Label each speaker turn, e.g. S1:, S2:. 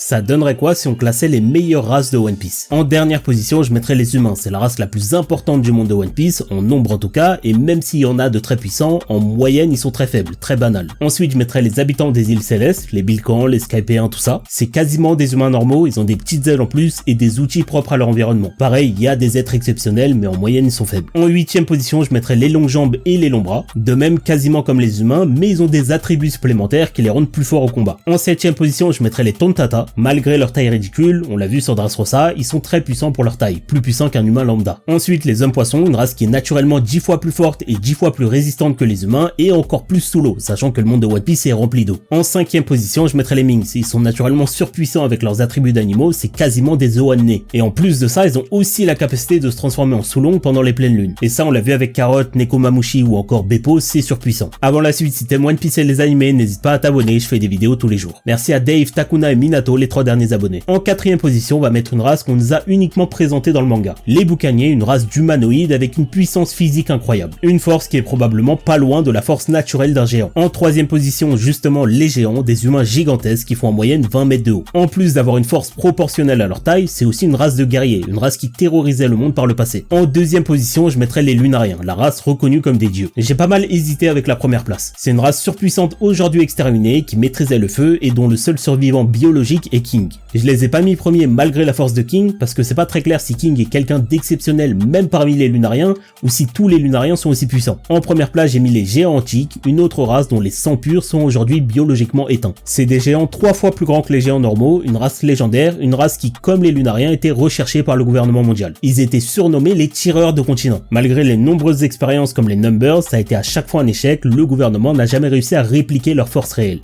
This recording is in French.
S1: Ça donnerait quoi si on classait les meilleures races de One Piece? En dernière position, je mettrais les humains, c'est la race la plus importante du monde de One Piece, en nombre en tout cas, et même s'il y en a de très puissants, en moyenne ils sont très faibles, très banals. Ensuite, je mettrais les habitants des îles Célestes, les Bilkans, les Skypéens, tout ça. C'est quasiment des humains normaux, ils ont des petites ailes en plus et des outils propres à leur environnement. Pareil, il y a des êtres exceptionnels, mais en moyenne ils sont faibles. En 8ème position, je mettrais les longues jambes et les longs bras, de même quasiment comme les humains, mais ils ont des attributs supplémentaires qui les rendent plus forts au combat. En 7ème position, je mettrais les Tontata. Malgré leur taille ridicule, on l'a vu sur Dressrosa, ils sont très puissants pour leur taille, plus puissants qu'un humain lambda. Ensuite, les hommes poissons, une race qui est naturellement 10 fois plus forte et 10 fois plus résistante que les humains et encore plus sous l'eau, sachant que le monde de One Piece est rempli d'eau. En 5ème position, je mettrais les Minks. Ils sont naturellement surpuissants avec leurs attributs d'animaux, c'est quasiment des Zoanné. Et en plus de ça, ils ont aussi la capacité de se transformer en Sulong pendant les pleines lunes. Et ça, on l'a vu avec Carrot, Nekomamushi ou encore Beppo, c'est surpuissant. Avant la suite, si t'aimes One Piece et les animés, n'hésite pas à t'abonner, je fais des vidéos tous les jours. Merci à Dave, Takuna et Minato, les 3 derniers abonnés. En 4ème position, on va mettre une race qu'on nous a uniquement présentée dans le manga. Les Boucaniers, une race d'humanoïdes avec une puissance physique incroyable. Une force qui est probablement pas loin de la force naturelle d'un géant. En 3ème position, justement, les géants, des humains gigantesques qui font en moyenne 20 mètres de haut. En plus d'avoir une force proportionnelle à leur taille, c'est aussi une race de guerriers, une race qui terrorisait le monde par le passé. En 2ème position, je mettrais les Lunariens, la race reconnue comme des dieux. J'ai pas mal hésité avec la première place. C'est une race surpuissante aujourd'hui exterminée, qui maîtrisait le feu et dont le seul survivant biologique est King. Je les ai pas mis premiers malgré la force de King, parce que c'est pas très clair si King est quelqu'un d'exceptionnel même parmi les Lunariens, ou si tous les Lunariens sont aussi puissants. En première place, j'ai mis les géants antiques, une autre race dont les sangs purs sont aujourd'hui biologiquement éteints. C'est des géants 3 fois plus grands que les géants normaux, une race légendaire, une race qui, comme les Lunariens, était recherchée par le gouvernement mondial. Ils étaient surnommés les tireurs de continents. Malgré les nombreuses expériences comme les Numbers, ça a été à chaque fois un échec, le gouvernement n'a jamais réussi à répliquer leur force réelle.